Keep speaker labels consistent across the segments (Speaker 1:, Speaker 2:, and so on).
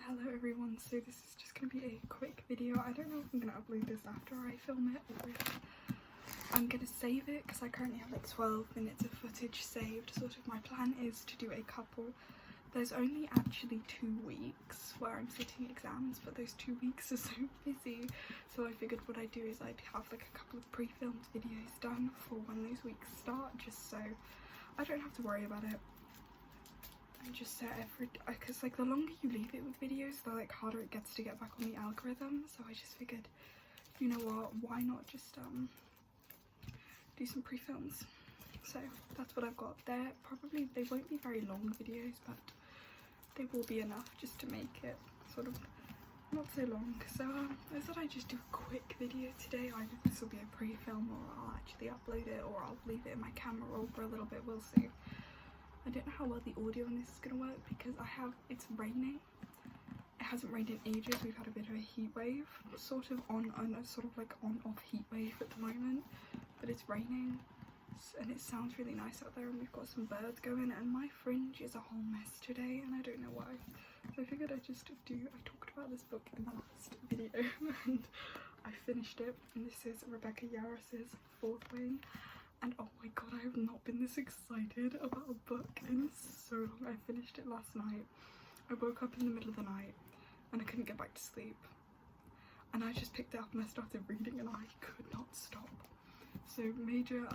Speaker 1: Hello everyone, so this is just going to be a quick video. I don't know if I'm going to upload this after I film it or if I'm going to save it because I currently have like 12 minutes of footage saved. Sort of my plan is to do a couple. There's only actually 2 weeks where I'm sitting exams, but those 2 weeks are so busy, so I figured what I'd do is I'd have like a couple of pre-filmed videos done for when those weeks start, just so I don't have to worry about it. And just set because like the longer you leave it with videos, the like harder it gets to get back on the algorithm. So I just figured, you know what, why not just do some pre-films. So that's what I've got there. Probably they won't be very long videos, but they will be enough just to make it sort of not so long. So I thought I'd just do a quick video today. Either this will be a pre-film or I'll actually upload it, or I'll leave it in my camera roll for a little bit, we'll see. I don't know how well the audio on this is going to work because it's raining. It hasn't rained in ages. We've had a bit of a heat wave, sort of on-off heat wave at the moment, but it's raining and it sounds really nice out there, and we've got some birds going, and my fringe is a whole mess today and I don't know why. So I figured I'd just I talked about this book in the last video and I finished it, and this is Rebecca Yarros's Fourth Wing. And oh my god, I have not been this excited about a book in so long. I finished it last night. I woke up in the middle of the night and I couldn't get back to sleep. And I just picked it up and I started reading and I could not stop. So major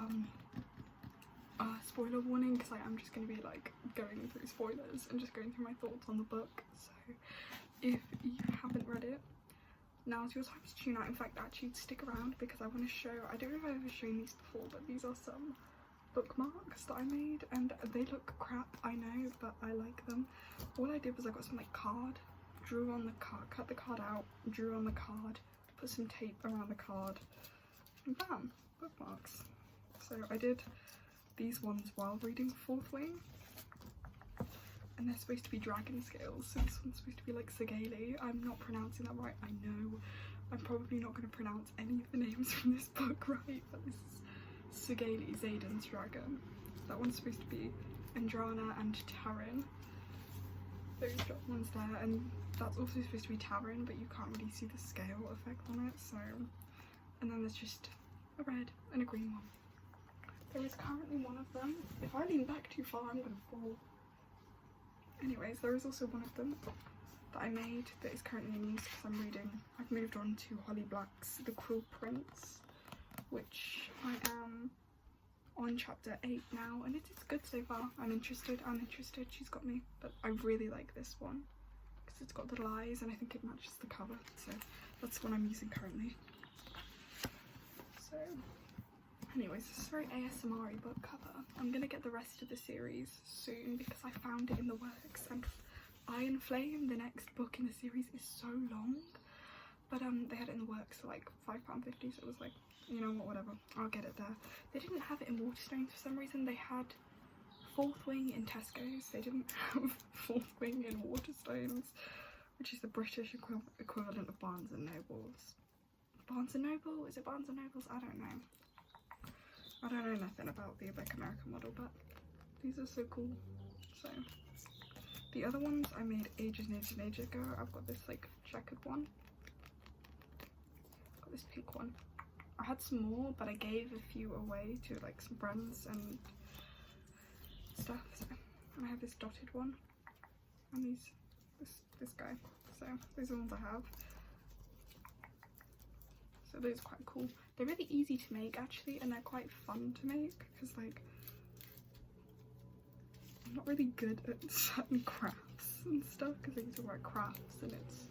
Speaker 1: spoiler warning, because I am just going to be like going through spoilers and just going through my thoughts on the book. So if you haven't read it, now's your time to tune out. In fact, actually stick around because I want to show, I don't know if I've ever shown these before, but these are some bookmarks that I made and they look crap, I know, but I like them. All I did was I got some like card, drew on the card, cut the card out, drew on the card, put some tape around the card, and bam, bookmarks. So I did these ones while reading Fourth Wing. And they're supposed to be dragon scales, so this one's supposed to be like Segele. I'm not pronouncing that right, I know. I'm probably not going to pronounce any of the names from this book right, but this is Segele, Xaden's dragon. That one's supposed to be Andrana and Taran. Those ones there, and that's also supposed to be Taran, but you can't really see the scale effect on it, so... And then there's just a red and a green one. There is currently one of them. If I lean back too far, I'm going to fall. Anyways, there is also one of them that I made that is currently in use because I'm reading. I've moved on to Holly Black's The Quill Prince, which I am on chapter 8 now, and it is good so far. I'm interested, she's got me, but I really like this one because it's got the lies and I think it matches the cover, so that's the one I'm using currently. So anyways, this is a very ASMR-y book cover. I'm gonna get the rest of the series soon because I found it in the works, and Iron Flame, the next book in the series, is so long, but they had it in the works for like £5.50, so it was like, you know what, whatever, I'll get it there. They didn't have it in Waterstones for some reason. They had Fourth Wing in Tesco's, they didn't have Fourth Wing in Waterstones, which is the British equivalent of Barnes and Nobles. Barnes and Noble? Is it Barnes and Nobles? I don't know. I don't know nothing about the American model, but these are so cool. So the other ones I made ages and ages ago. I've got this like checkered one, got this pink one. I had some more, but I gave a few away to like some friends and stuff. So I have this dotted one and this guy. So those are the ones I have. So those are quite cool. They're really easy to make actually, and they're quite fun to make because like I'm not really good at certain crafts and stuff because I used to write crafts and it's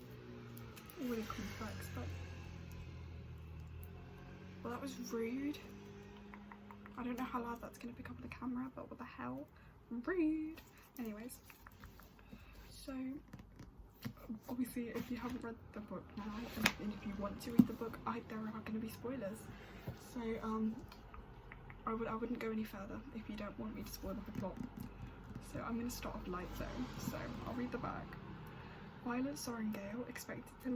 Speaker 1: really complex, but well, that was rude. I don't know how loud that's going to pick up on the camera, but what the hell, rude. Anyways, so obviously if you haven't read the book now, and if you want to read the book, there are going to be spoilers, so I wouldn't go any further if you don't want me to spoil the plot. So I'm going to start off light though, so I'll read the back. Violet Sorrengail expected to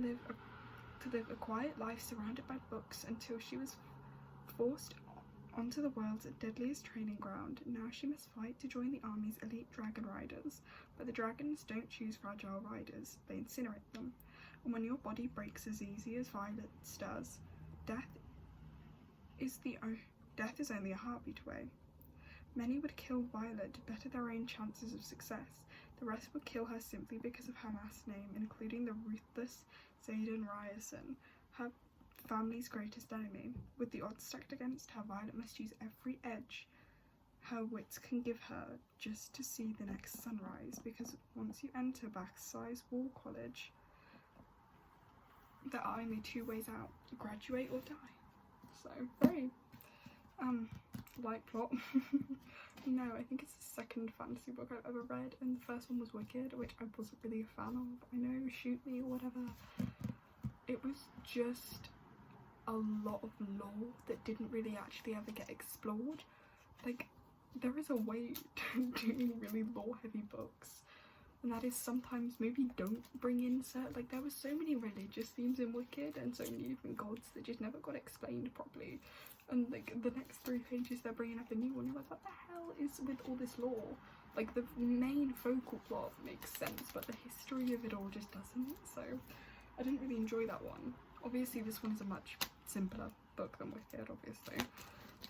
Speaker 1: live a quiet life surrounded by books until she was forced Onto the world's deadliest training ground, now she must fight to join the army's elite dragon riders. But the dragons don't choose fragile riders, they incinerate them. And when your body breaks as easy as Violet's does, death is only a heartbeat away. Many would kill Violet to better their own chances of success. The rest would kill her simply because of her last name, including the ruthless Xaden Ryerson, her family's greatest enemy. With the odds stacked against her, Violet must use every edge her wits can give her just to see the next sunrise, because once you enter Bath-Size Wall College, there are only two ways out: graduate or die. So, very, light plot. No, I think it's the second fantasy book I've ever read, and the first one was Wicked, which I wasn't really a fan of. I know, shoot me or whatever. It was just a lot of lore that didn't really actually ever get explored. Like, there is a way to do really lore-heavy books, and that is sometimes maybe don't bring in like, there were so many religious themes in Wicked and so many different gods that just never got explained properly. And like the next 3 pages they're bringing up a new one, you're like, what the hell is with all this lore? Like, the main focal plot makes sense, but the history of it all just doesn't. So I didn't really enjoy that one. Obviously this one is a much simpler book than Wicked, obviously,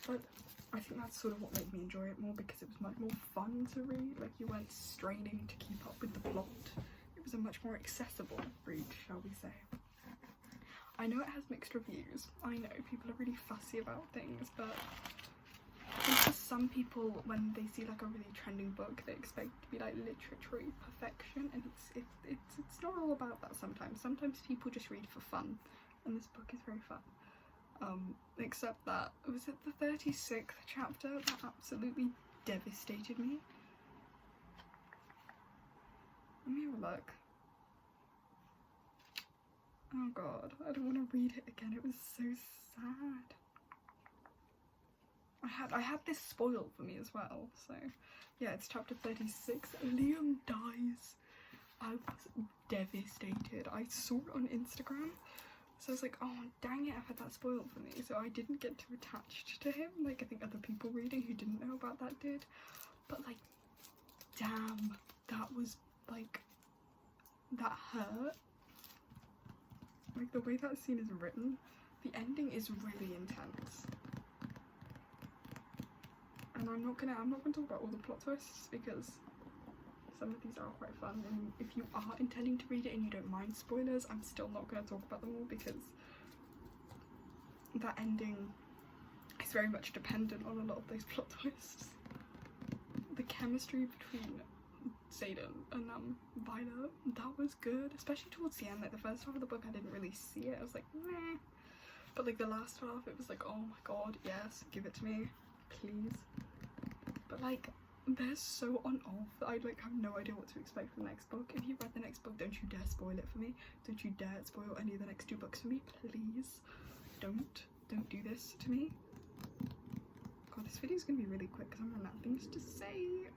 Speaker 1: but I think that's sort of what made me enjoy it more, because it was much more fun to read. Like, you weren't straining to keep up with the plot. It was a much more accessible read, shall we say. I know it has mixed reviews. I know people are really fussy about things, but I think for some people, when they see like a really trending book, they expect it to be like literary perfection, and it's not all about that sometimes. Sometimes people just read for fun, and this book is very fun. Except that, was it the 36th chapter that absolutely devastated me? Let me have a look. Oh god, I don't want to read it again, it was so sad. I had this spoiled for me as well, so yeah, it's chapter 36, Liam dies. I was devastated. I saw it on Instagram, so I was like, oh dang it, I've had that spoiled for me, so I didn't get too attached to him, like I think other people reading who didn't know about that did. But like, damn, that was like, that hurt. Like, the way that scene is written, the ending is really intense. And I'm not gonna talk about all the plot twists, because some of these are quite fun, and if you are intending to read it and you don't mind spoilers, I'm still not gonna talk about them all, because that ending is very much dependent on a lot of those plot twists. The chemistry between Xaden and Violet, that was good, especially towards the end. Like, the first half of the book I didn't really see it, I was like, meh, but like the last half, it was like, oh my god, yes, give it to me, please. But like, they're so on off that I like have no idea what to expect from the next book. If you've read the next book, don't you dare spoil it for me. Don't you dare spoil any of the next 2 books for me, please. Don't do this to me. God, this video's gonna be really quick because I'm running out of things to say.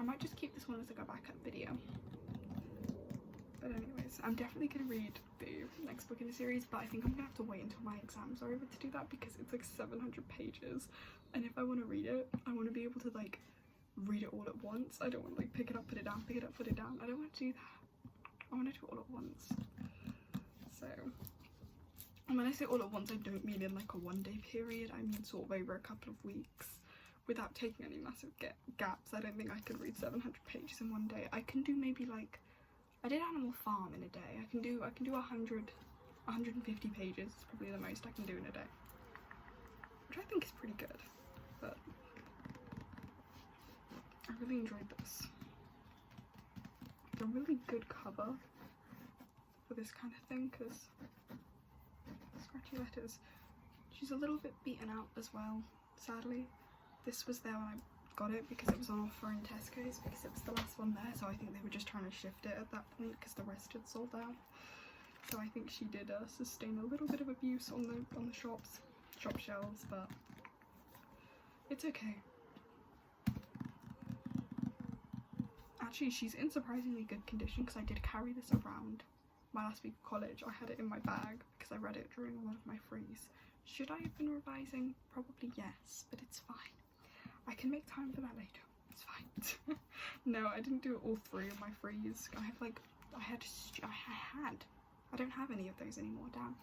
Speaker 1: I might just keep this one as like a backup video. But anyways, I'm definitely going to read the next book in the series, but I think I'm going to have to wait until my exams are over to do that, because it's like 700 pages. And if I want to read it, I want to be able to like read it all at once. I don't want to like pick it up, put it down, pick it up, put it down. I don't want to do that. I want to do it all at once. So, and when I say all at once, I don't mean in like a 1-day period. I mean sort of over a couple of weeks, without taking any massive gaps. I don't think I could read 700 pages in 1 day. I can do maybe like, I did Animal Farm in a day. I can do 150 pages. It's probably the most I can do in a day, which I think is pretty good. But I really enjoyed this. It's a really good cover for this kind of thing, because scratchy letters. She's a little bit beaten out as well, sadly. This was there when I got it because it was on offer in Tesco's, because it was the last one there, so I think they were just trying to shift it at that point because the rest had sold out. So I think she did sustain a little bit of abuse on the shop shelves, but it's okay. Actually, she's in surprisingly good condition, because I did carry this around my last week of college. I had it in my bag because I read it during one of my frees. Should I have been revising? Probably yes, but it's fine. I can make time for that later. It's fine. No, I didn't do all 3 of my frees. I have like, I don't have any of those anymore, damn.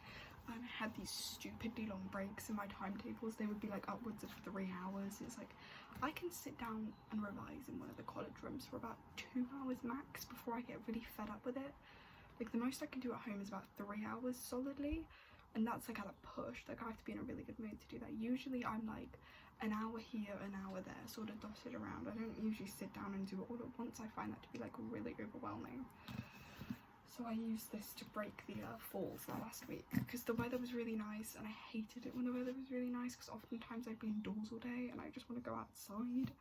Speaker 1: I had these stupidly long breaks in my timetables. They would be like upwards of 3 hours. It's like, I can sit down and revise in one of the college rooms for about 2 hours max before I get really fed up with it. Like the most I can do at home is about 3 hours solidly, and that's like at a push. Like I have to be in a really good mood to do that. Usually I'm like an hour here, an hour there, sort of dotted around. I don't usually sit down and do it all at once. I find that to be like really overwhelming. So I used this to break the falls last week because the weather was really nice, and I hated it when the weather was really nice because oftentimes I'd be indoors all day and I just want to go outside.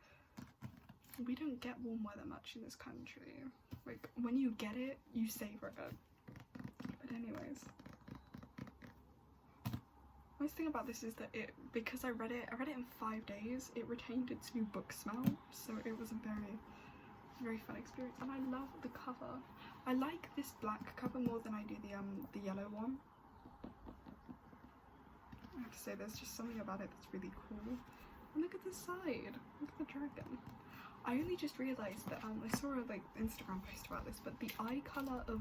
Speaker 1: We don't get warm weather much in this country. Like when you get it, you savor it. But anyways, nice thing about this is that because I read it in 5 days, it retained its new book smell, so it was a very fun experience, and I love the cover. I like this black cover more than I do the yellow one. I have to say, there's just something about it that's really cool. And look at the side, look at the dragon. I only just realised that I saw a like Instagram post about this, but the eye colour of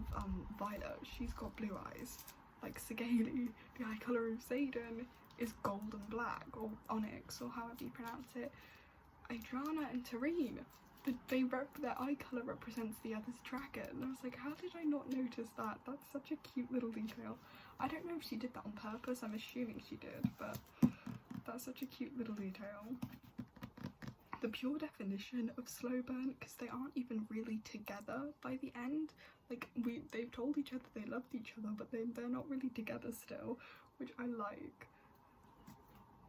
Speaker 1: Violet, she's got blue eyes. Like Sigaley, the eye colour of Xaden is gold and black, or onyx, or however you pronounce it. Adriana and Tareen, their eye colour represents the other's dragon. I was like, how did I not notice that? That's such a cute little detail. I don't know if she did that on purpose, I'm assuming she did, but that's such a cute little detail. The pure definition of slow burn, because they aren't even really together by the end. Like they've told each other they loved each other, but they're not really together still, which I like,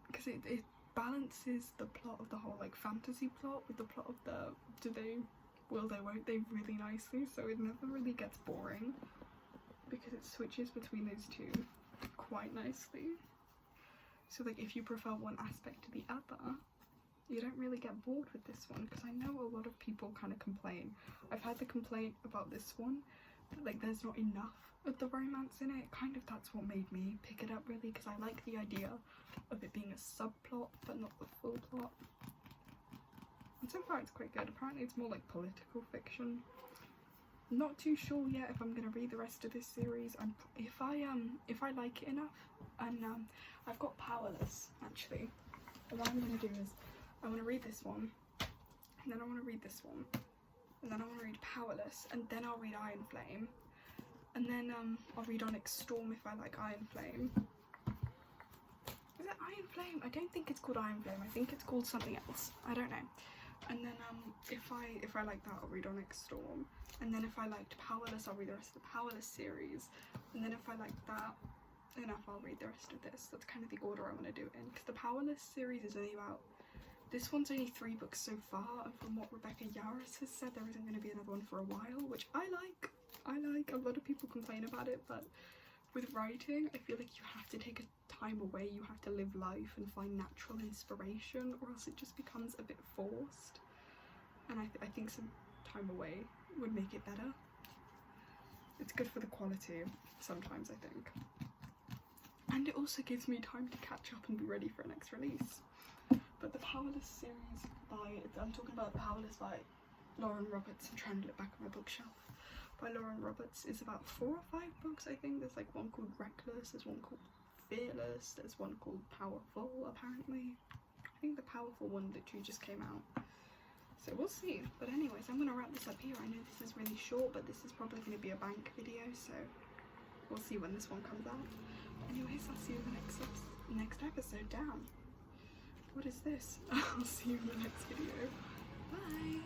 Speaker 1: because it balances the plot of the whole like fantasy plot with the plot of the will they won't they really nicely, so it never really gets boring because it switches between those two quite nicely. So like if you prefer one aspect to the other, you don't really get bored with this one, because I know a lot of people kind of complain. I've had the complaint about this one that like there's not enough of the romance in it. Kind of that's what made me pick it up really, because I like the idea of it being a subplot but not the full plot. And so far it's quite good. Apparently it's more like political fiction. Not too sure yet if I'm gonna read the rest of this series. If I like it enough, and I've got Powerless actually. And what I'm gonna do is I want to read this one, and then I want to read this one, and then I want to read Powerless, and then I'll read Iron Flame, and then I'll read Onyx Storm if I like Iron Flame. Is it Iron Flame? I don't think it's called Iron Flame. I think it's called something else. I don't know. And then if I like that, I'll read Onyx Storm, and then if I liked Powerless, I'll read the rest of the Powerless series, and then if I like that enough, I'll read the rest of this. That's kind of the order I want to do it in, because the Powerless series is only about. This one's only 3 books so far, and from what Rebecca Yarros has said, there isn't going to be another one for a while, which I like. A lot of people complain about it, but with writing, I feel like you have to take a time away, you have to live life and find natural inspiration, or else it just becomes a bit forced. And I think some time away would make it better. It's good for the quality, sometimes, I think. And it also gives me time to catch up and be ready for a next release. But the Powerless series I'm talking about Powerless by Lauren Roberts. I'm trying to look back at my bookshelf. By Lauren Roberts is about 4 or 5 books, I think. There's like one called Reckless, there's one called Fearless, there's one called Powerful, apparently. I think the Powerful one literally just came out. So we'll see. But anyways, I'm going to wrap this up here. I know this is really short, but this is probably going to be a bank video, so we'll see when this one comes out. Anyways, I'll see you in the next episode. Damn. What is this? I'll see you in the next video. Bye!